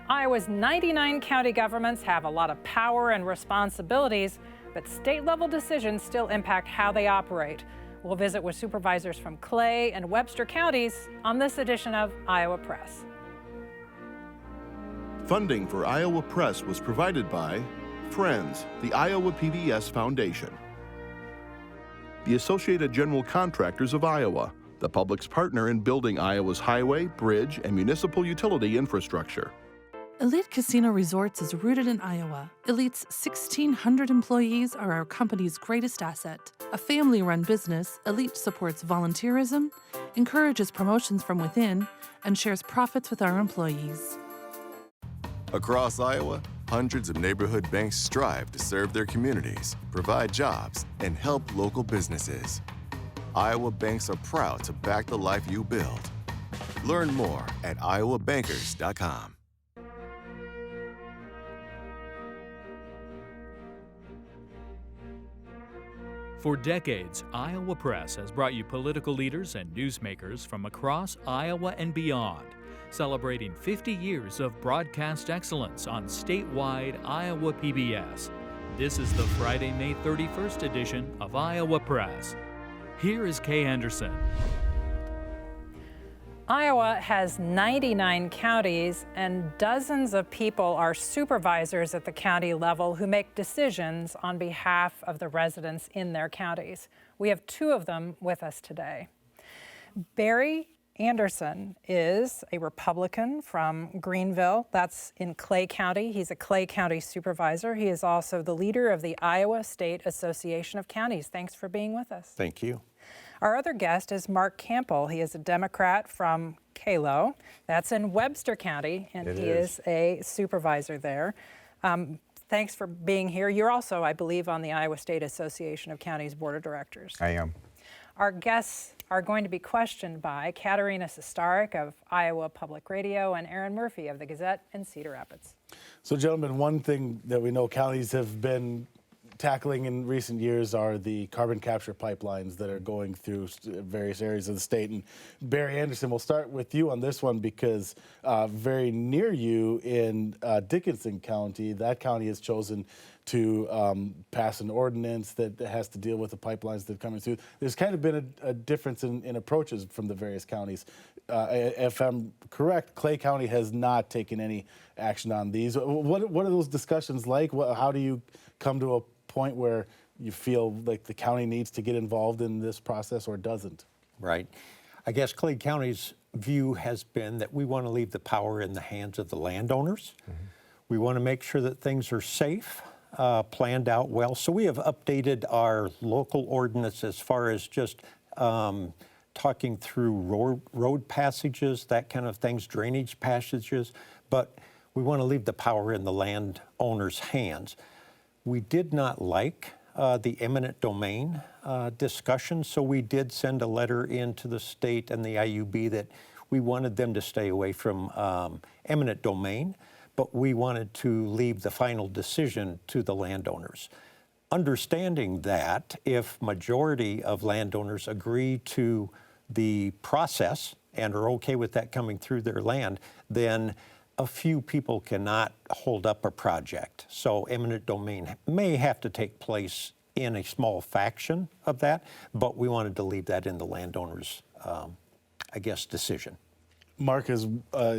Iowa's 99 county governments have a lot of power and responsibilities, but state-level decisions still impact how they operate. We'll visit with supervisors from Clay and Webster counties on this edition of Iowa Press. Funding for Iowa Press was provided by Friends, the Iowa PBS Foundation, the Associated General Contractors of Iowa, the public's partner in building Iowa's highway, bridge, and municipal utility infrastructure. Elite Casino Resorts is rooted in Iowa. Elite's 1,600 employees are our company's greatest asset. A family-run business, Elite supports volunteerism, encourages promotions from within, and shares profits with our employees. Across Iowa, hundreds of neighborhood banks strive to serve their communities, provide jobs, and help local businesses. Iowa banks are proud to back the life you build. Learn more at iowabankers.com. For decades, Iowa Press has brought you political leaders and newsmakers from across Iowa and beyond, celebrating 50 years of broadcast excellence on statewide Iowa PBS. This is the Friday, May 31st edition of Iowa Press. Here is Kay Henderson. Iowa has 99 counties, and dozens of people are supervisors at the county level who make decisions on behalf of the residents in their counties. We have two of them with us today. Barry Anderson is a Republican from Greenville. That's in Clay County. He's a Clay County supervisor. He is also the leader of the Iowa State Association of Counties. Thanks for being with us. Thank you. Our other guest is Mark Campbell. He is a Democrat from Kalo. That's in Webster County, and he is a supervisor there. Thanks for being here. You're also, I believe, on the Iowa State Association of Counties Board of Directors. I am. Our guests are going to be questioned by Katarina Sostaric of Iowa Public Radio and Erin Murphy of the Gazette in Cedar Rapids. So, gentlemen, one thing that we know counties have been tackling in recent years are the carbon capture pipelines that are going through various areas of the state. And Barry Anderson, we'll start with you on this one because very near you in Dickinson County, that county has chosen to pass an ordinance that has to deal with the pipelines that are coming through. There's kind of been a difference in approaches from the various counties. If I'm correct, Clay County has not taken any action on these. What are those discussions like? How do you come to a point where you feel like the county needs to get involved in this process or doesn't? Right. I guess Clay County's view has been that we want to leave the power in the hands of the landowners. Mm-hmm. We want to make sure that things are safe, planned out well. So we have updated our local ordinance as far as just talking through road passages, that kind of things, drainage passages, but we want to leave the power in the landowners' hands. We did not like the eminent domain discussion, so we did send a letter into the state and the IUB that we wanted them to stay away from eminent domain, but we wanted to leave the final decision to the landowners. Understanding that if majority of landowners agree to the process and are okay with that coming through their land, then a few people cannot hold up a project. So eminent domain may have to take place in a small faction of that, but we wanted to leave that in the landowners' decision. Mark, has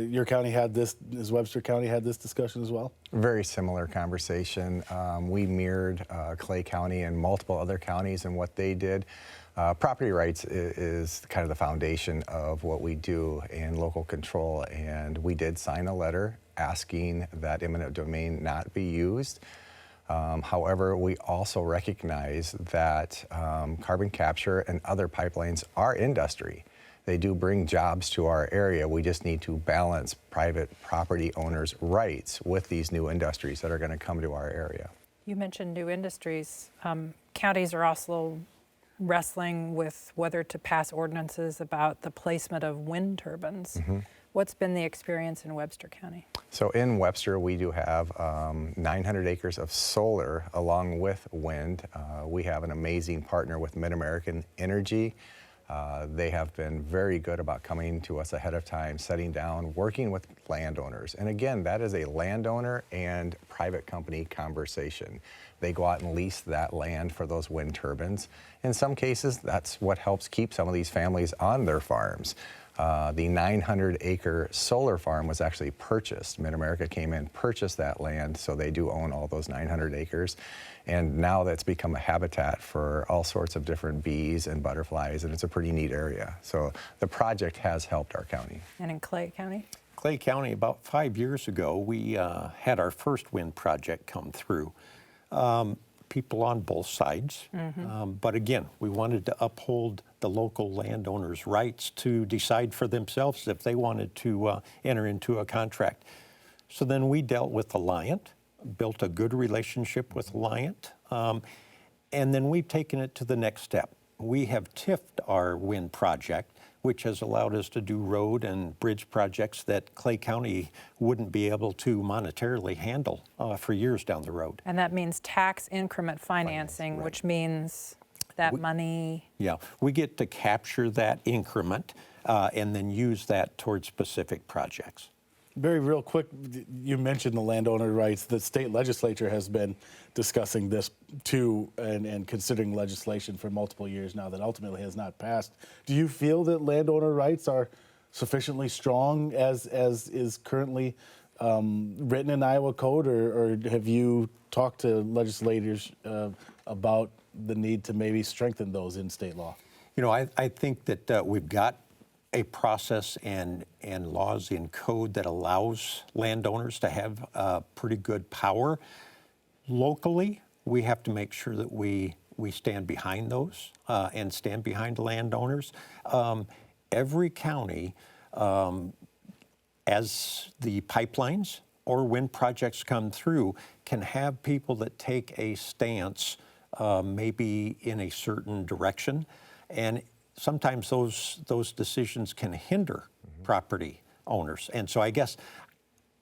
your county had this, has Webster County had this discussion as well? Very similar conversation. We mirrored Clay County and multiple other counties and what they did. Property rights is kind of the foundation of what we do in local control, and we did sign a letter asking that eminent domain not be used. However, we also recognize that carbon capture and other pipelines are industry. They do bring jobs to our area. We just need to balance private property owners' rights with these new industries that are going to come to our area. You mentioned new industries. Counties are also wrestling with whether to pass ordinances about the placement of wind turbines. Mm-hmm. What's been the experience in Webster County? So in Webster, we do have 900 acres of solar along with wind. We have an amazing partner with Mid-American Energy. They have been very good about coming to us ahead of time, sitting down, working with landowners. And again, that is a landowner and private company conversation. They go out and lease that land for those wind turbines. In some cases, that's what helps keep some of these families on their farms. The 900-acre solar farm was actually purchased. Mid-America came in, purchased that land, so they do own all those 900 acres. And now that's become a habitat for all sorts of different bees and butterflies, and it's a pretty neat area. So the project has helped our county. And in Clay County? Clay County, about 5 years ago, we had our first wind project come through. People on both sides. But again, we wanted to uphold the local landowners' rights to decide for themselves if they wanted to enter into a contract. So then we dealt with Alliant, built a good relationship with Alliant, and then we've taken it to the next step. We have TIF'd our wind project, which has allowed us to do road and bridge projects that Clay County wouldn't be able to monetarily handle for years down the road. And that means tax increment financing, right. which means that money... Yeah, we get to capture that increment and then use that towards specific projects. Very real quick, you mentioned the landowner rights. The state legislature has been discussing this too and considering legislation for multiple years now that ultimately has not passed. Do you feel that landowner rights are sufficiently strong as is currently written in Iowa code, or have you talked to legislators about the need to maybe strengthen those in state law? You know, I think that we've got a process and laws in code that allows landowners to have pretty good power. Locally, we have to make sure that we stand behind those and stand behind landowners. Every county, as the pipelines or wind projects come through, can have people that take a stance maybe in a certain direction, and sometimes those decisions can hinder property owners. And so I guess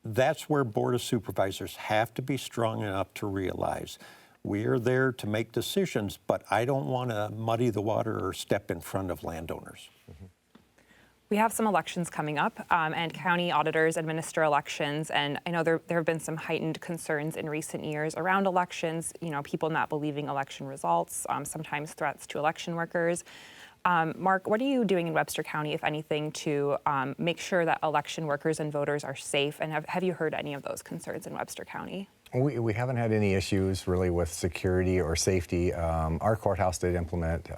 that's where Board of Supervisors have to be strong enough to realize we are there to make decisions, but I don't want to muddy the water or step in front of landowners. We have some elections coming up, and county auditors administer elections, and I know there have been some heightened concerns in recent years around elections, you know, people not believing election results, sometimes threats to election workers. Mark, what are you doing in Webster County, if anything, to make sure that election workers and voters are safe? And have you heard any of those concerns in Webster County? We haven't had any issues really with security or safety. Our courthouse did implement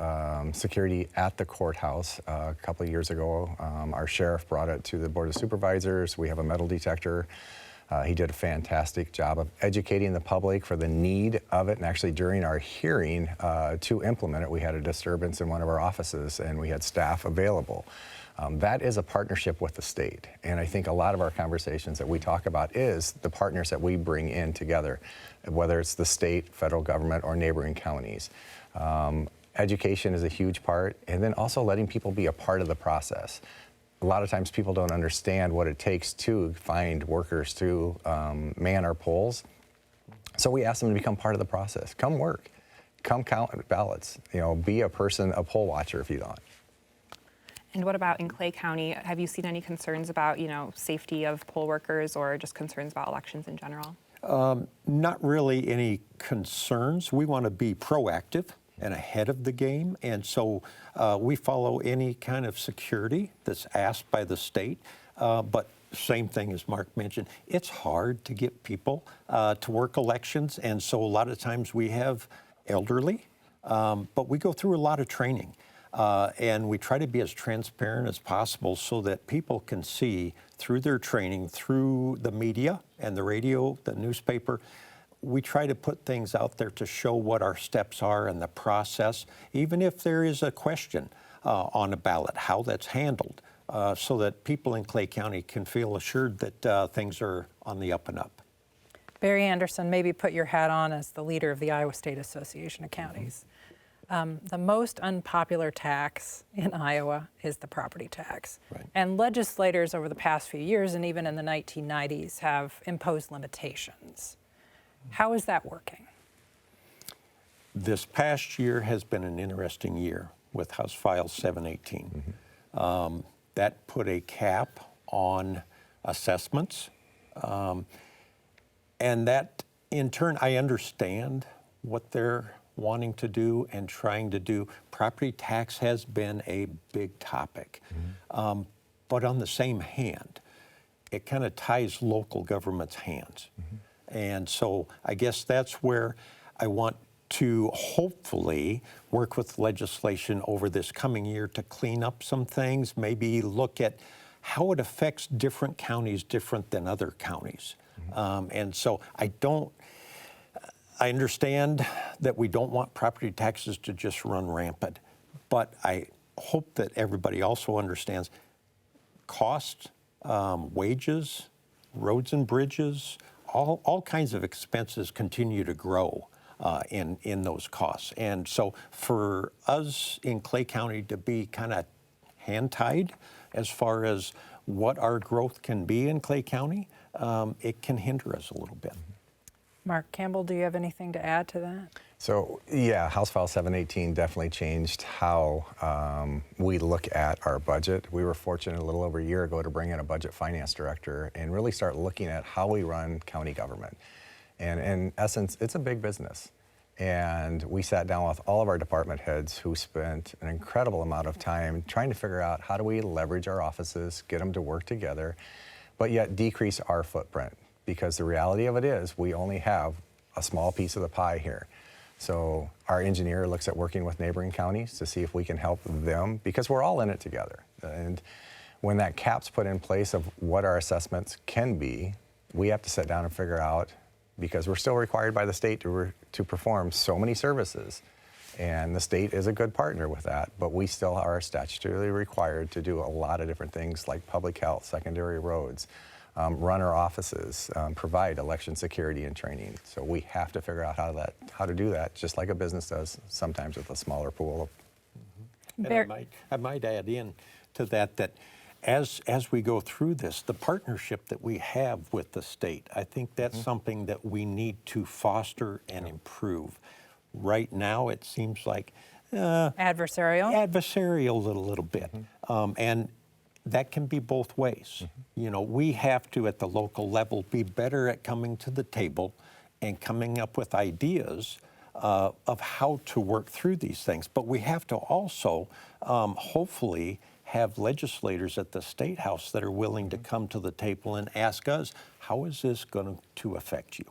security at the courthouse a couple of years ago. Our sheriff brought it to the Board of Supervisors. We have a metal detector. He did a fantastic job of educating the public for the need of it, and actually during our hearing to implement it, we had a disturbance in one of our offices and we had staff available. That is a partnership with the state, and I think a lot of our conversations that we talk about is the partners that we bring in together, whether it's the state, federal government, or neighboring counties. Education is a huge part, and then also letting people be a part of the process. A lot of times people don't understand what it takes to find workers to man our polls. So we ask them to become part of the process. Come work, come count ballots, you know, be a poll watcher if you don't. And what about in Clay County? Have you seen any concerns about, you know, safety of poll workers or just concerns about elections in general? Not really any concerns. We want to be proactive and ahead of the game, and so we follow any kind of security that's asked by the state, but same thing as Mark mentioned, it's hard to get people to work elections, and so a lot of times we have elderly, but we go through a lot of training, and we try to be as transparent as possible so that people can see through their training, through the media and the radio, the newspaper. We try to put things out there to show what our steps are and the process, even if there is a question on a ballot, how that's handled, so that people in Clay County can feel assured that things are on the up and up. Barry Anderson, maybe put your hat on as the leader of the Iowa State Association of Counties. The most unpopular tax in Iowa is the property tax. Right. And legislators over the past few years, and even in the 1990s, have imposed limitations. How is that working? This past year has been an interesting year. with House File 718. That put a cap on assessments. And that, in turn, I understand what they're wanting to do and trying to do. Property tax has been a big topic. But on the same hand, it kind of ties local government's hands. And so I guess that's where I want to hopefully work with legislation over this coming year to clean up some things, maybe look at how it affects different counties different than other counties. And so I understand that we don't want property taxes to just run rampant, but I hope that everybody also understands cost, wages, roads and bridges, all kinds of expenses continue to grow in those costs. And so for us in Clay County to be kind of hand-tied as far as what our growth can be in Clay County, it can hinder us a little bit. Mark Campbell, do you have anything to add to that? So yeah, House File 718 definitely changed how we look at our budget. We were fortunate a little over a year ago to bring in a budget finance director and really start looking at how we run county government. And in essence, it's a big business. And we sat down with all of our department heads who spent an incredible amount of time trying to figure out how do we leverage our offices, get them to work together, but yet decrease our footprint. Because the reality of it is we only have a small piece of the pie here. So our engineer looks at working with neighboring counties to see if we can help them, because we're all in it together. And when that cap's put in place of what our assessments can be, we have to sit down and figure out, because we're still required by the state to perform so many services. And the state is a good partner with that, but we still are statutorily required to do a lot of different things like public health, secondary roads, run our offices, provide election security and training. So we have to figure out how to do that, just like a business does, sometimes with a smaller pool. And I might add in to that as we go through this, the partnership that we have with the state, I think that's something that we need to foster and improve. Right now, it seems like Adversarial a little bit. And that can be both ways. You know, we have to, at the local level, be better at coming to the table and coming up with ideas of how to work through these things. But we have to also, hopefully, have legislators at the State House that are willing to come to the table and ask us, how is this going to affect you?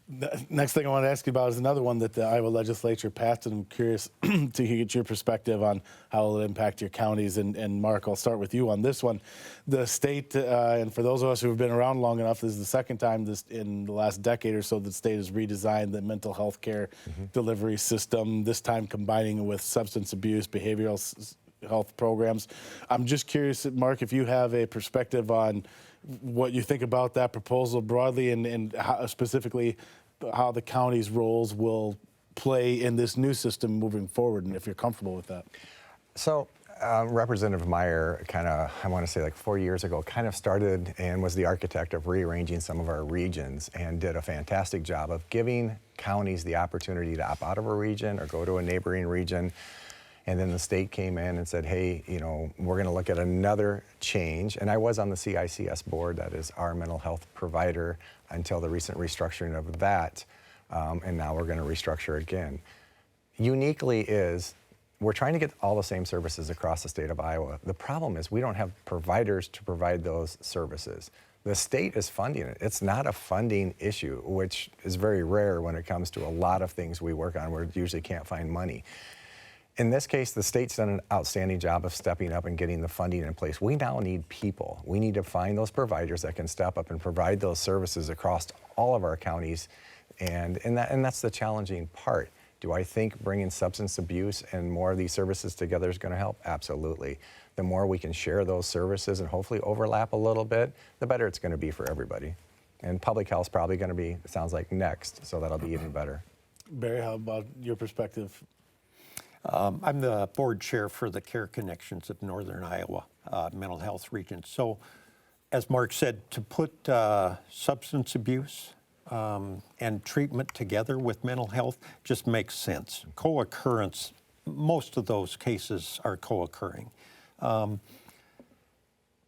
The next thing I want to ask you about is another one that the Iowa legislature passed, and I'm curious to get your perspective on how it'll impact your counties. And Mark, I'll start with you on this one. The state, and for those of us who have been around long enough, this is the second time in the last decade or so the state has redesigned the mental health care delivery system, this time combining it with substance abuse, behavioral health programs. I'm just curious, Mark, if you have a perspective on what you think about that proposal broadly, and how, specifically how the county's roles will play in this new system moving forward, and if you're comfortable with that. So Representative Meyer I want to say like 4 years ago, kind of started and was the architect of rearranging some of our regions and did a fantastic job of giving counties the opportunity to opt out of a region or go to a neighboring region. And then the state came in and said, hey, you know, we're going to look at another change. And I was on the CICS board, that is our mental health provider, until the recent restructuring of that. And now we're going to restructure again. Uniquely is, we're trying to get all the same services across the state of Iowa. The problem is we don't have providers to provide those services. The state is funding it. It's not a funding issue, which is very rare when it comes to a lot of things we work on where we usually can't find money. In this case, the state's done an outstanding job of stepping up and getting the funding in place. We now need people. We need to find those providers that can step up and provide those services across all of our counties. And that's the challenging part. Do I think bringing substance abuse and more of these services together is going to help? Absolutely. The more we can share those services and hopefully overlap a little bit, the better it's going to be for everybody. And public health is probably going to be, it sounds like, next, so that'll be even better. Barry, how about your perspective? I'm the board chair for the Care Connections of Northern Iowa mental health region. So, as Mark said, to put substance abuse and treatment together with mental health just makes sense. Co-occurrence most of those cases are co-occurring.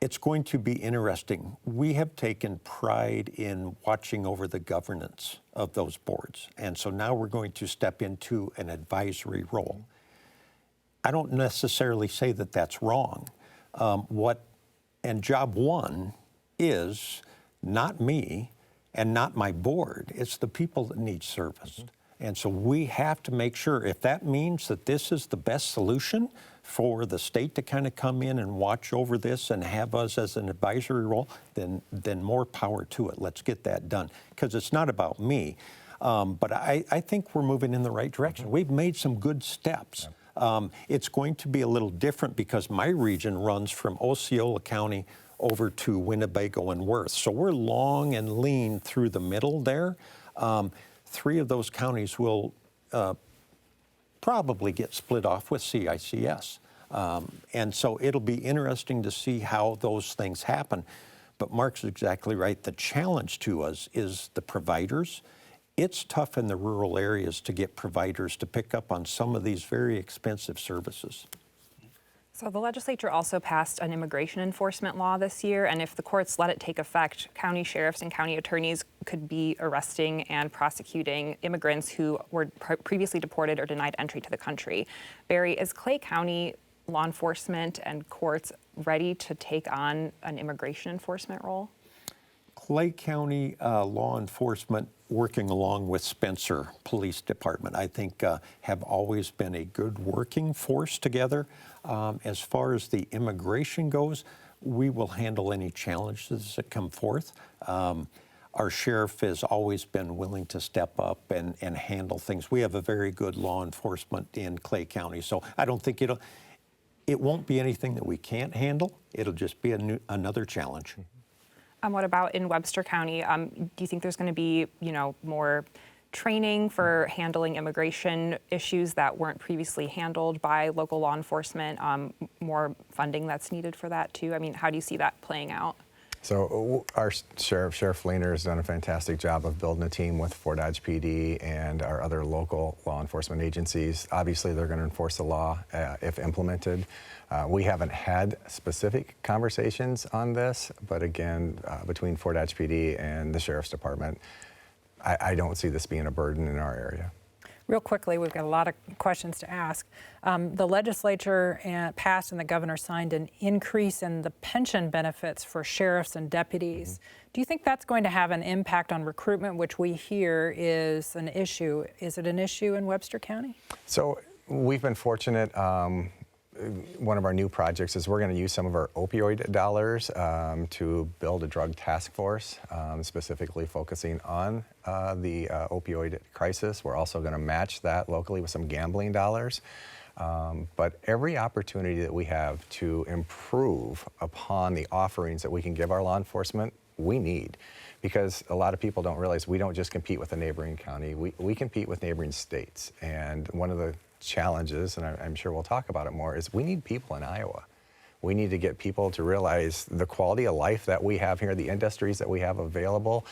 It's going to be interesting. We have taken pride in watching over the governance of those boards. And so now we're going to step into an advisory role. I don't necessarily say that that's wrong. And job one is not me and not my board. It's the people that need service. And so we have to make sure, if that means that this is the best solution for the state to kind of come in and watch over this and have us as an advisory role, then more power to it. Let's get that done. Because it's not about me. But I think we're moving in the right direction. We've made some good steps. It's going to be a little different because my region runs from Osceola County over to Winnebago and Worth. So we're long and lean through the middle there. 3 of those counties will probably get split off with CICS. And so it'll be interesting to see how those things happen. But Mark's exactly right. The challenge to us is the providers. It's tough in the rural areas to get providers to pick up on some of these very expensive services. So the legislature also passed an immigration enforcement law this year, and if the courts let it take effect, county sheriffs and county attorneys could be arresting and prosecuting immigrants who were previously deported or denied entry to the country. Barry, is Clay County law enforcement and courts ready to take on an immigration enforcement role? Clay County law enforcement, working along with Spencer Police Department, I think have always been a good working force together. As far as the immigration goes, we will handle any challenges that come forth. Our sheriff has always been willing to step up and handle things. We have a very good law enforcement in Clay County, so I don't think it won't be anything that we can't handle. It'll just be another challenge. What about in Webster County? Do you think there's going to be, more training for handling immigration issues that weren't previously handled by local law enforcement? More funding that's needed for that too? I mean, how do you see that playing out? So our Sheriff Fleener has done a fantastic job of building a team with Fort Dodge PD and our other local law enforcement agencies. Obviously, they're going to enforce the law if implemented. We haven't had specific conversations on this, but again, between Fort Dodge PD and the Sheriff's Department, I don't see this being a burden in our area. Real quickly, we've got a lot of questions to ask. The legislature passed and the governor signed an increase in the pension benefits for sheriffs and deputies. Do you think that's going to have an impact on recruitment, which we hear is an issue? Is it an issue in Webster County? So we've been fortunate. One of our new projects is we're going to use some of our opioid dollars to build a drug task force, specifically focusing on the opioid crisis. We're also going to match that locally with some gambling dollars. But every opportunity that we have to improve upon the offerings that we can give our law enforcement, we need. Because a lot of people don't realize we don't just compete with a neighboring county, we compete with neighboring states. And one of the challenges, and I'm sure we'll talk about it more, is we need people in Iowa. We need to get people to realize the quality of life that we have here, the industries that we have available,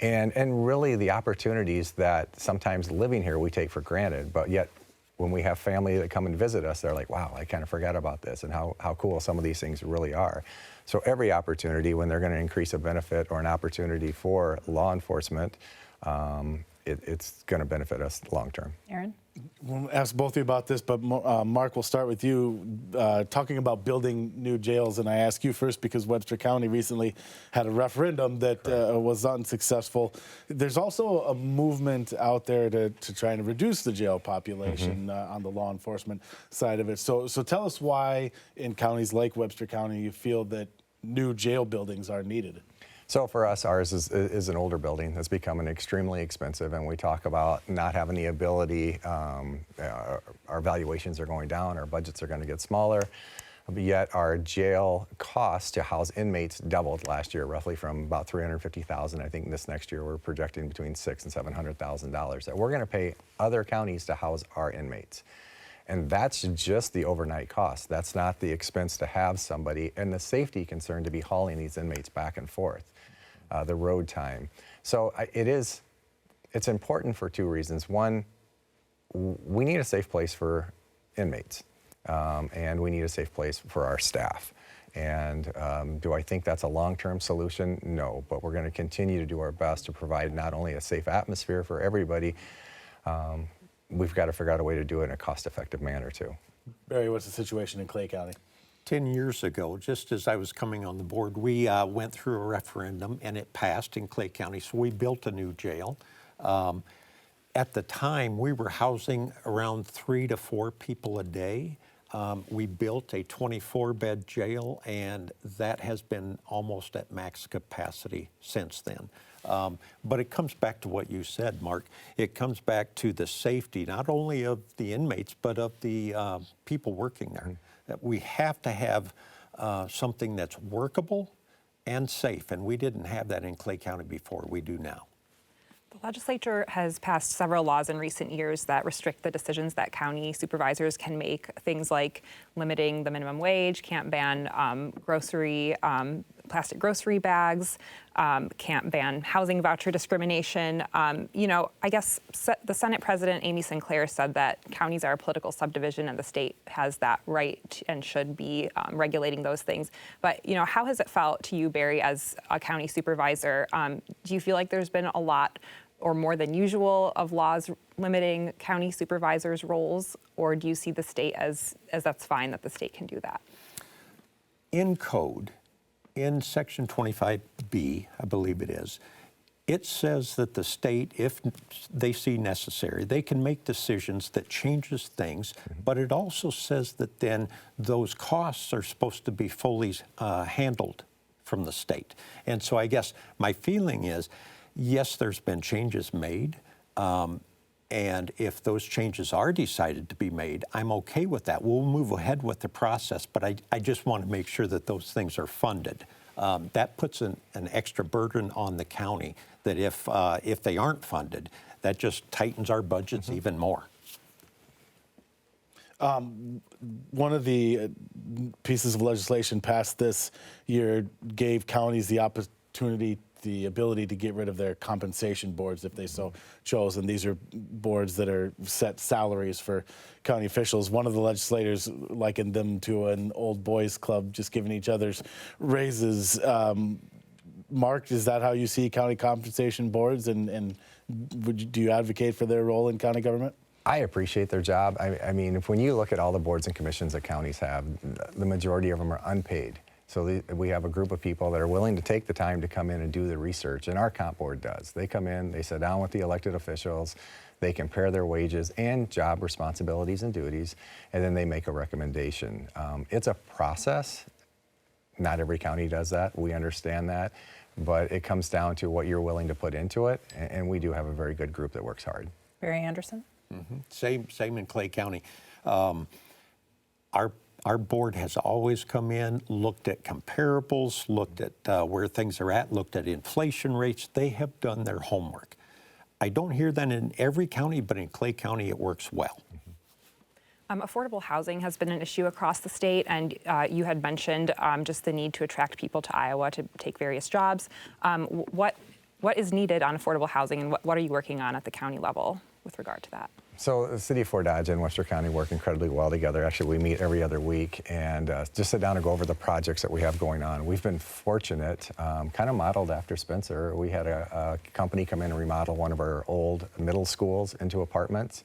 and really the opportunities that sometimes living here we take for granted, but yet when we have family that come and visit us, they're like, wow, I kind of forgot about this and how cool some of these things really are. So every opportunity when they're going to increase a benefit or an opportunity for law enforcement, it's going to benefit us long term. Erin? We'll ask both of you about this, but Mark, we'll start with you talking about building new jails. And I ask you first because Webster County recently had a referendum that was unsuccessful. There's also a movement out there to try and reduce the jail population on the law enforcement side of it. So tell us why in counties like Webster County you feel that new jail buildings are needed. So for us, ours is an older building that's becoming extremely expensive, and we talk about not having the ability, our valuations are going down, our budgets are going to get smaller, but yet our jail cost to house inmates doubled last year, roughly from about $350,000. I think this next year we're projecting between $600,000 and $700,000 that we're going to pay other counties to house our inmates. And that's just the overnight cost. That's not the expense to have somebody and the safety concern to be hauling these inmates back and forth, the road time. So it's important for two reasons. One, we need a safe place for inmates, and we need a safe place for our staff. And do I think that's a long-term solution? No, but we're going to continue to do our best to provide not only a safe atmosphere for everybody, we've got to figure out a way to do it in a cost-effective manner too. Barry, what's the situation in Clay County? 10 years ago, just as I was coming on the board, we went through a referendum and it passed in Clay County, so we built a new jail. At the time, we were housing around 3 to 4 people a day. We built a 24-bed jail, and that has been almost at max capacity since then. But it comes back to what you said, Mark. It comes back to the safety, not only of the inmates, but of the people working there. That we have to have something that's workable and safe, and we didn't have that in Clay County before. We do now. The legislature has passed several laws in recent years that restrict the decisions that county supervisors can make. Things like limiting the minimum wage, can't ban plastic grocery bags, can't ban housing voucher discrimination. I guess the Senate President Amy Sinclair said that counties are a political subdivision and the state has that right and should be regulating those things. But, how has it felt to you, Barry, as a county supervisor? Do you feel like there's been a lot or more than usual of laws limiting county supervisors' roles, or do you see the state as that's fine that the state can do that? In code, in Section 25B, I believe it is, it says that the state, if they see necessary, they can make decisions that changes things, but it also says that then those costs are supposed to be fully handled from the state. And so I guess my feeling is, yes, there's been changes made, and if those changes are decided to be made, I'm okay with that. We'll move ahead with the process, but I just want to make sure that those things are funded. That puts an extra burden on the county that if they aren't funded, that just tightens our budgets even more. One of the pieces of legislation passed this year gave counties the opportunity, the ability to get rid of their compensation boards if they so chose, and these are boards that are set salaries for county officials. One of the legislators likened them to an old boys club just giving each other's raises. Mark, is that how you see county compensation boards, and do you advocate for their role in county government? I appreciate their job. I mean, when you look at all the boards and commissions that counties have, the majority of them are unpaid. So we have a group of people that are willing to take the time to come in and do the research, and our comp board does. They come in, they sit down with the elected officials, they compare their wages and job responsibilities and duties, and then they make a recommendation. It's a process. Not every county does that. We understand that, but it comes down to what you're willing to put into it, and we do have a very good group that works hard. Barry Anderson? Same in Clay County. Our board has always come in, looked at comparables, looked at where things are at, looked at inflation rates. They have done their homework. I don't hear that in every county, but in Clay County it works well. Affordable housing has been an issue across the state, and you had mentioned just the need to attract people to Iowa to take various jobs. What is needed on affordable housing, and what are you working on at the county level with regard to that? So the City of Fort Dodge and Webster County work incredibly well together. Actually, we meet every other week and just sit down and go over the projects that we have going on. We've been fortunate, kind of modeled after Spencer. We had a company come in and remodel one of our old middle schools into apartments.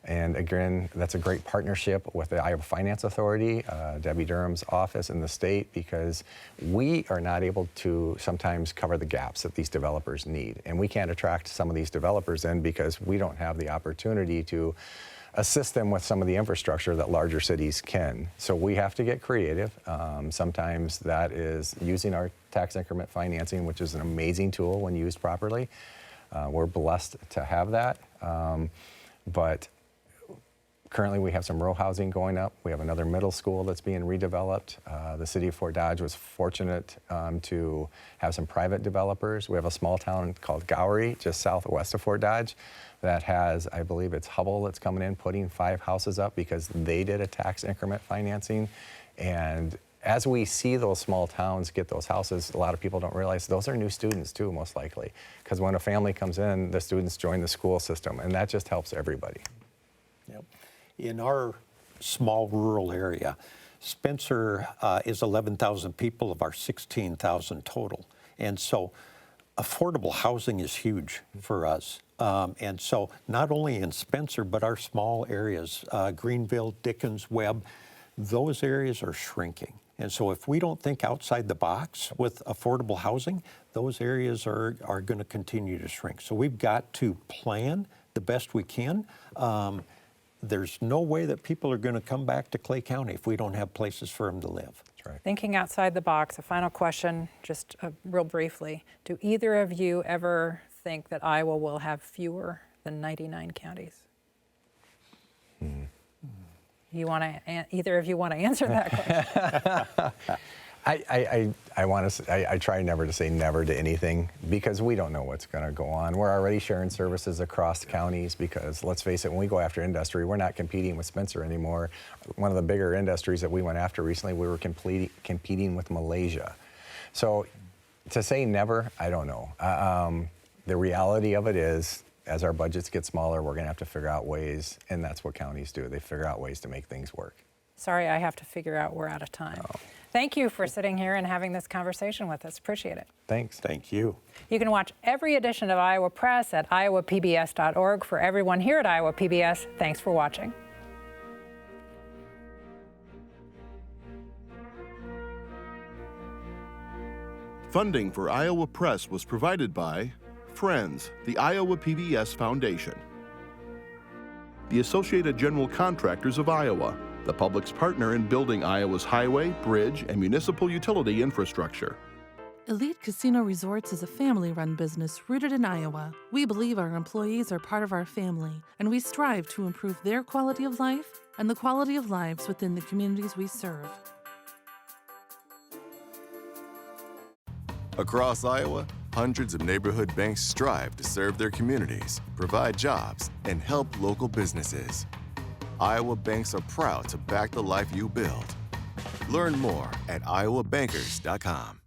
And again, that's a great partnership with the Iowa Finance Authority, Debbie Durham's office in the state, because we are not able to sometimes cover the gaps that these developers need. And we can't attract some of these developers in because we don't have the opportunity to assist them with some of the infrastructure that larger cities can. So we have to get creative. Sometimes that is using our tax increment financing, which is an amazing tool when used properly. We're blessed to have that. But currently, we have some row housing going up. We have another middle school that's being redeveloped. The City of Fort Dodge was fortunate to have some private developers. We have a small town called Gowrie, just southwest of Fort Dodge, that has, I believe it's Hubble that's coming in, putting 5 houses up because they did a tax increment financing. And as we see those small towns get those houses, a lot of people don't realize those are new students too, most likely. Because when a family comes in, the students join the school system, and that just helps everybody. Yep. In our small rural area. Spencer is 11,000 people of our 16,000 total. And so affordable housing is huge for us. And so not only in Spencer, but our small areas, Greenville, Dickens, Webb, those areas are shrinking. And so if we don't think outside the box with affordable housing, those areas are going to continue to shrink. So we've got to plan the best we can. There's no way that people are going to come back to Clay County if we don't have places for them to live. That's right. Thinking outside the box, a final question, just real briefly. Do either of you ever think that Iowa will have fewer than 99 counties? You want to? Either of you want to answer that question? I try never to say never to anything because we don't know what's going to go on. We're already sharing services across counties because, let's face it, when we go after industry, we're not competing with Spencer anymore. One of the bigger industries that we went after recently, we were competing with Malaysia. So to say never, I don't know. The reality of it is, as our budgets get smaller, we're going to have to figure out ways, and that's what counties do. They figure out ways to make things work. Sorry, I have to figure out we're out of time. Oh. Thank you for sitting here and having this conversation with us. Appreciate it. Thanks. Thank you. You can watch every edition of Iowa Press at iowapbs.org. For everyone here at Iowa PBS, thanks for watching. Funding for Iowa Press was provided by Friends, the Iowa PBS Foundation, the Associated General Contractors of Iowa, the public's partner in building Iowa's highway, bridge, and municipal utility infrastructure. Elite Casino Resorts is a family-run business rooted in Iowa. We believe our employees are part of our family, and we strive to improve their quality of life and the quality of lives within the communities we serve. Across Iowa, hundreds of neighborhood banks strive to serve their communities, provide jobs, and help local businesses. Iowa banks are proud to back the life you build. Learn more at iowabankers.com.